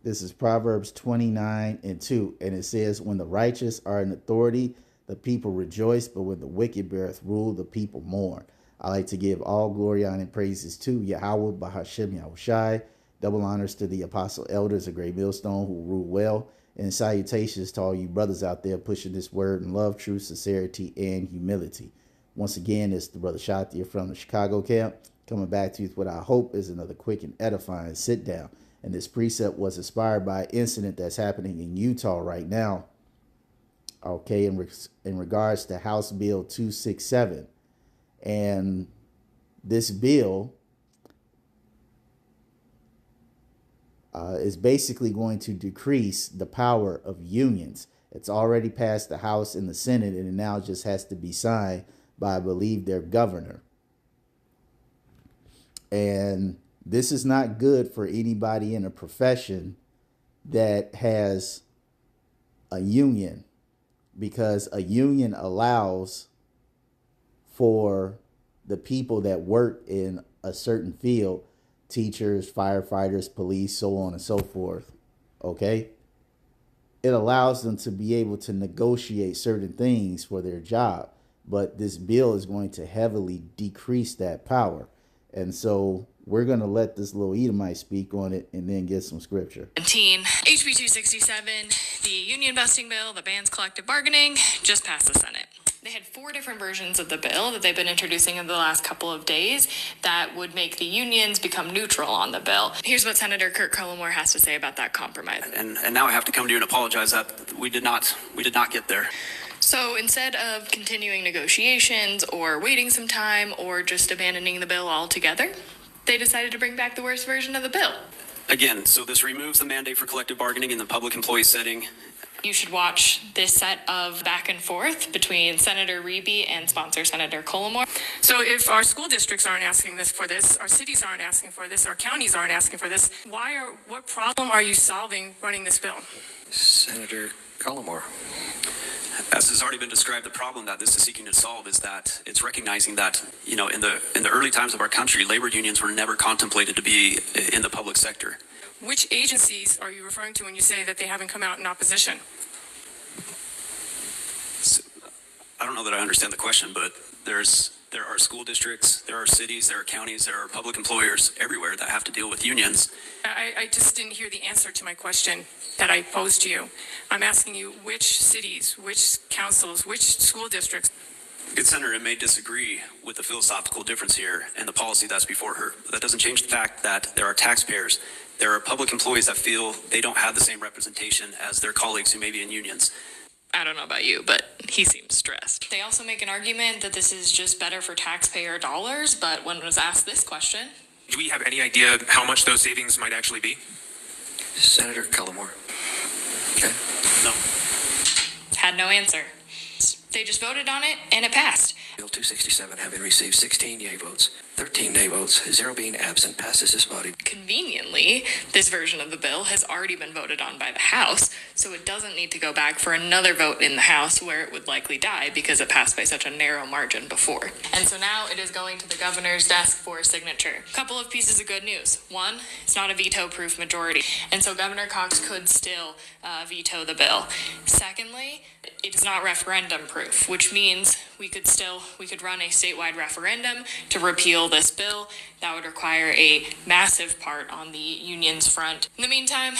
This is Proverbs 29:2. And it says, when the righteous are in authority, the people rejoice, but when the wicked beareth rule, the people mourn. I like to give all glory, honor, and praises to Yahweh, Bahashem, Yahushai. Double honors to the apostle elders of Great Millstone who rule well. And salutations to all you brothers out there pushing this word in love, truth, sincerity, and humility. Once again, it's the brother Shatia from the Chicago camp, coming back to you with what I hope is another quick and edifying sit down. And this precept was inspired by an incident that's happening in Utah right now. Okay, in regards to House Bill 267. And this bill is basically going to decrease the power of unions. It's already passed the House and the Senate, and it now just has to be signed by, I believe, their governor. And this is not good for anybody in a profession that has a union, because a union allows for the people that work in a certain field, teachers, firefighters, police, so on and so forth, okay? It allows them to be able to negotiate certain things for their job, but this bill is going to heavily decrease that power. And so we're going to let this little Edomite speak on it and then get some scripture. HB 267, the union busting bill that bans collective bargaining, just passed the Senate. They had 4 different versions of the bill that they've been introducing in the last couple of days that would make the unions become neutral on the bill. Here's what Senator Kurt Cullimore has to say about that compromise. And now I have to come to you and apologize that we did not get there. So instead of continuing negotiations or waiting some time or just abandoning the bill altogether, they decided to bring back the worst version of the bill. Again, so this removes the mandate for collective bargaining in the public employee setting. You should watch this set of back and forth between Senator Reeby and sponsor Senator Cullimore. So if our school districts aren't asking for this, our cities aren't asking for this, our counties aren't asking for this, what problem are you solving running this bill? Senator Cullimore. As has already been described, the problem that this is seeking to solve is that it's recognizing that, in the early times of our country, labor unions were never contemplated to be in the public sector. Which agencies are you referring to when you say that they haven't come out in opposition? So, I don't know that I understand the question, but there are school districts, there are cities, there are counties, there are public employers everywhere that have to deal with unions. I just didn't hear the answer to my question that I posed to you. I'm asking you which cities, which councils, which school districts. Good Senator may disagree with the philosophical difference here and the policy that's before her. That doesn't change the fact that there are taxpayers, there are public employees that feel they don't have the same representation as their colleagues who may be in unions. I don't know about you, but he seems stressed. They also make an argument that this is just better for taxpayer dollars, but when was asked this question... Do we have any idea how much those savings might actually be? Senator Cullimore. Okay. No. Had no answer. They just voted on it, and it passed. Bill 267 having received 16 yea votes, 13 nay votes, 0 being absent, passes this body. Conveniently, this version of the bill has already been voted on by the House, so it doesn't need to go back for another vote in the House where it would likely die because it passed by such a narrow margin before. And so now it is going to the governor's desk for signature. A couple of pieces of good news. One, it's not a veto-proof majority, and so Governor Cox could still veto the bill. Secondly, it is not referendum-proof, which means we could run a statewide referendum to repeal this bill. That would require a massive part on the union's front. In the meantime,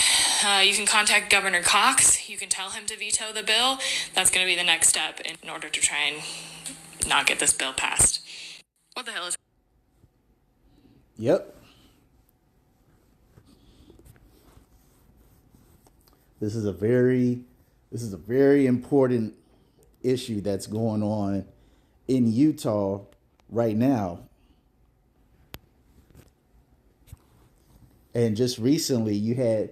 you can contact Governor Cox. You can tell him to veto the bill. That's going to be the next step in order to try and not get this bill passed. What the hell is... Yep. This is a very important issue that's going on in Utah right now. And just recently you had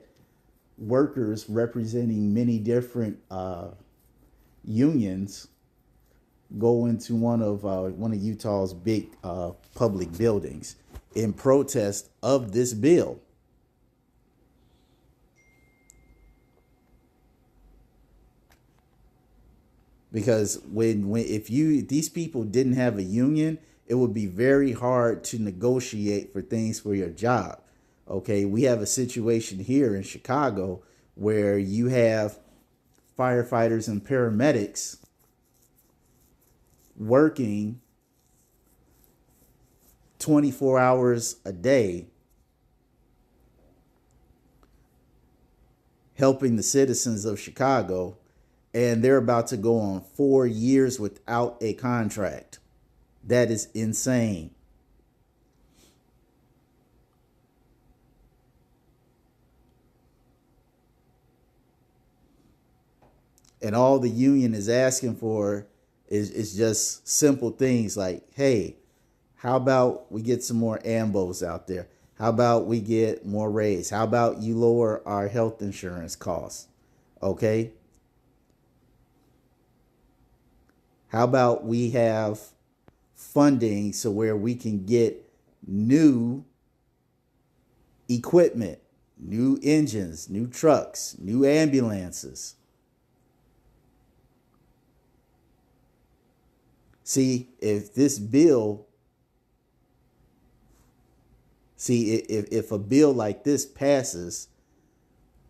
workers representing many different unions go into one of Utah's big public buildings in protest of this bill. Because if these people didn't have a union, it would be very hard to negotiate for things for your job. Okay, we have a situation here in Chicago where you have firefighters and paramedics working 24 hours a day, helping the citizens of Chicago, and they're about to go on 4 years without a contract. That is insane. And all the union is asking for is just simple things like, hey, how about we get some more AMBOs out there? How about we get more raise? How about you lower our health insurance costs? Okay. How about we have funding so where we can get new equipment, new engines, new trucks, new ambulances? See, if this bill, if a bill like this passes,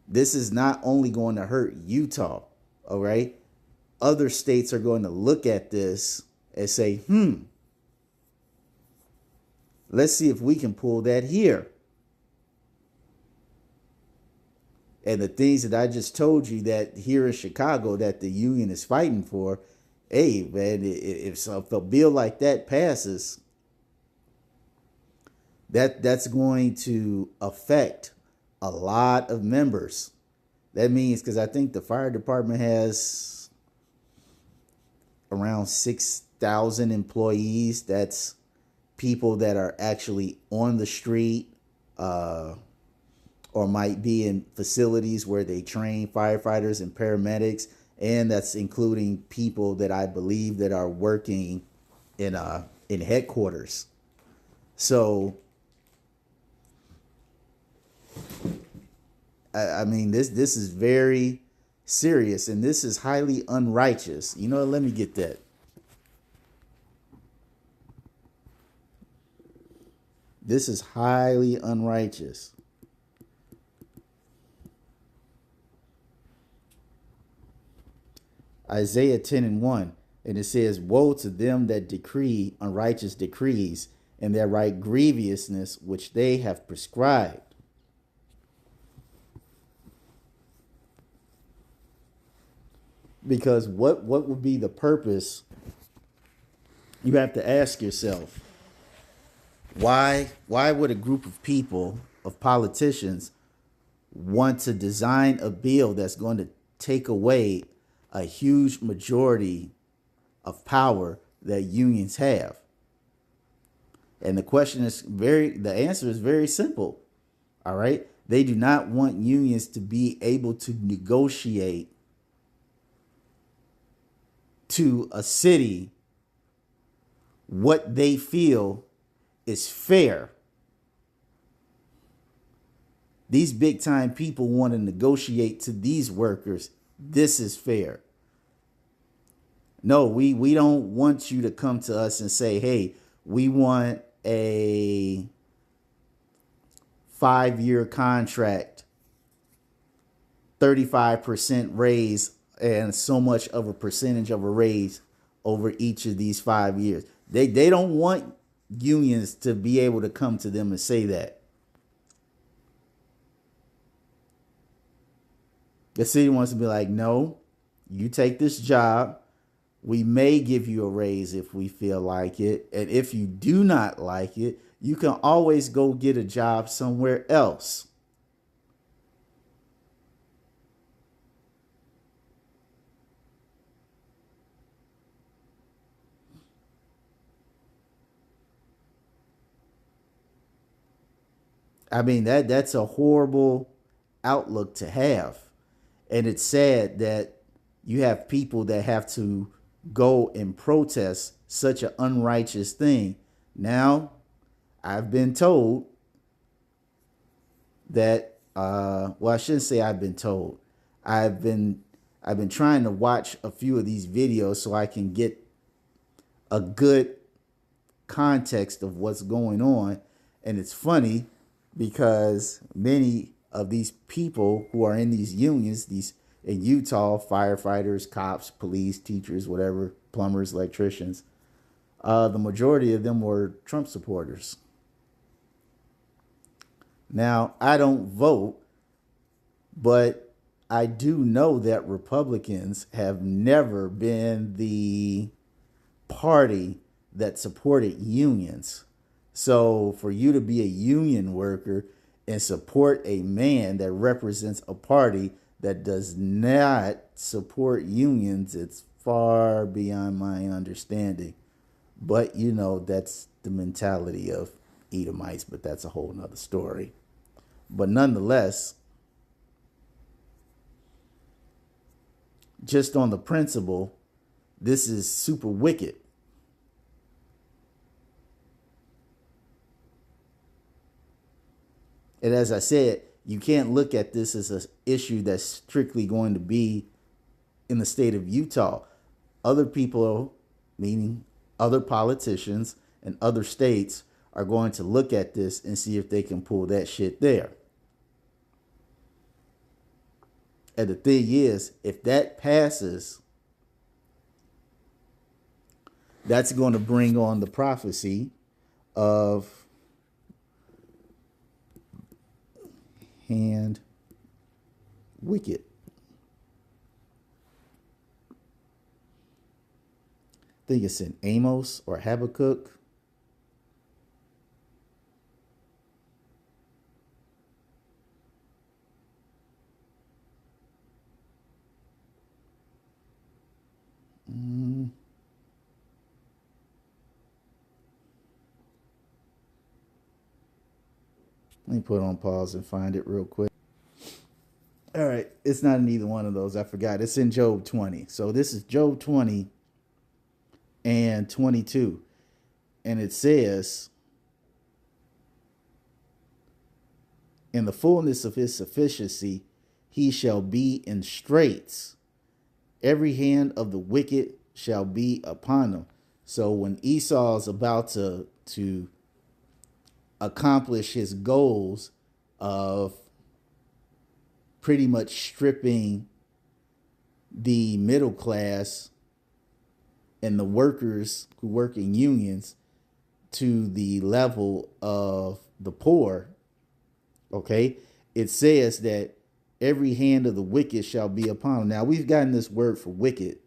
this is not only going to hurt Utah, all right? Other states are going to look at this and say, let's see if we can pull that here. And the things that I just told you that here in Chicago that the union is fighting for, hey, man, if a bill like that passes, that's going to affect a lot of members. That means, because I think the fire department has around 6,000 employees. That's people that are actually on the street or might be in facilities where they train firefighters and paramedics. And that's including people that I believe that are working in headquarters. So, I mean, this is very serious, and this is highly unrighteous. You know, let me get that. This is highly unrighteous. Isaiah 10:1, and it says, woe to them that decree unrighteous decrees, and that write grievousness which they have prescribed. Because what would be the purpose? You have to ask yourself, why would a group of people, of politicians, want to design a bill that's going to take away a huge majority of power that unions have? And the answer is very simple. All right. They do not want unions to be able to negotiate to a city what they feel is fair. These big time people want to negotiate to these workers, this is fair. No, we don't want you to come to us and say, hey, we want a 5-year contract, 35% raise, and so much of a percentage of a raise over each of these 5 years. They don't want unions to be able to come to them and say that. The city wants to be like, no, you take this job. We may give you a raise if we feel like it. And if you do not like it, you can always go get a job somewhere else. I mean, that's a horrible outlook to have. And it's sad that you have people that have to go and protest such an unrighteous thing. Now, I've been told that, well, I shouldn't say I've been told. I've been trying to watch a few of these videos so I can get a good context of what's going on. And it's funny because many of these people who are in these unions, these in Utah, firefighters, cops, police, teachers, whatever, plumbers, electricians, the majority of them were Trump supporters. Now, I don't vote, but I do know that Republicans have never been the party that supported unions. So for you to be a union worker and support a man that represents a party that does not support unions, it's far beyond my understanding. But you know, that's the mentality of Edomites, but that's a whole nother story. But nonetheless, just on the principle, this is super wicked. And as I said, you can't look at this as an issue that's strictly going to be in the state of Utah. Other people, meaning other politicians and other states, are going to look at this and see if they can pull that shit there. And the thing is, if that passes, that's going to bring on the prophecy of hand wicked. I think it's in Amos or Habakkuk. Let me put it on pause and find it real quick. All right, it's not in either one of those. I forgot. It's in Job 20. So this is Job 20 and 22. And it says, in the fullness of his sufficiency, he shall be in straits. Every hand of the wicked shall be upon him. So when Esau is about to accomplish his goals of pretty much stripping the middle class and the workers who work in unions to the level of the poor, okay, it says that every hand of the wicked shall be upon him. Now, we've gotten this word for wicked,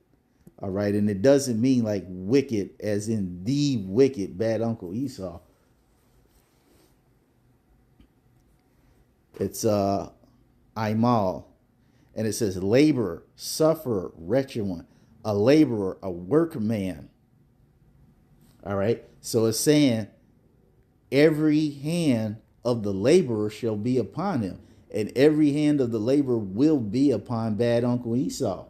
all right, and it doesn't mean like wicked as in the wicked, bad Uncle Esau. It's Imal, and it says laborer, sufferer, wretched one, a laborer, a workman. All right, so it's saying every hand of the laborer shall be upon him, and every hand of the laborer will be upon bad Uncle Esau.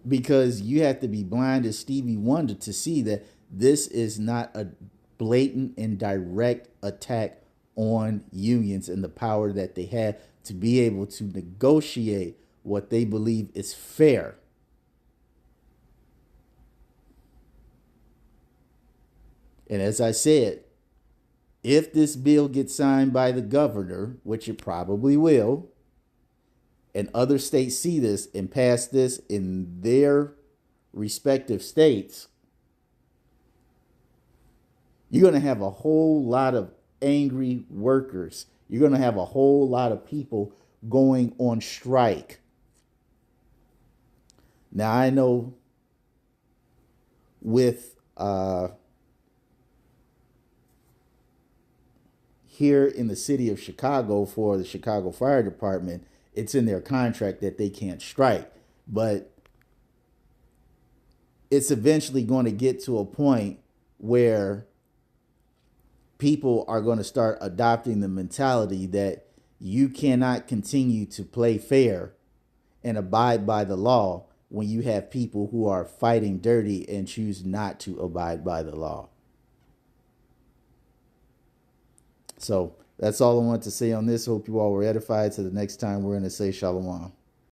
Because you have to be blind as Stevie Wonder to see that this is not a blatant and direct attack on unions and the power that they have to be able to negotiate what they believe is fair. And as I said, if this bill gets signed by the governor, which it probably will, and other states see this and pass this in their respective states, you're going to have a whole lot of angry workers. You're going to have a whole lot of people going on strike. Now, I know with here in the city of Chicago for the Chicago Fire Department, it's in their contract that they can't strike. But it's eventually going to get to a point where people are going to start adopting the mentality that you cannot continue to play fair and abide by the law when you have people who are fighting dirty and choose not to abide by the law. So that's all I want to say on this. Hope you all were edified. Till the next time, we're going to say shalom.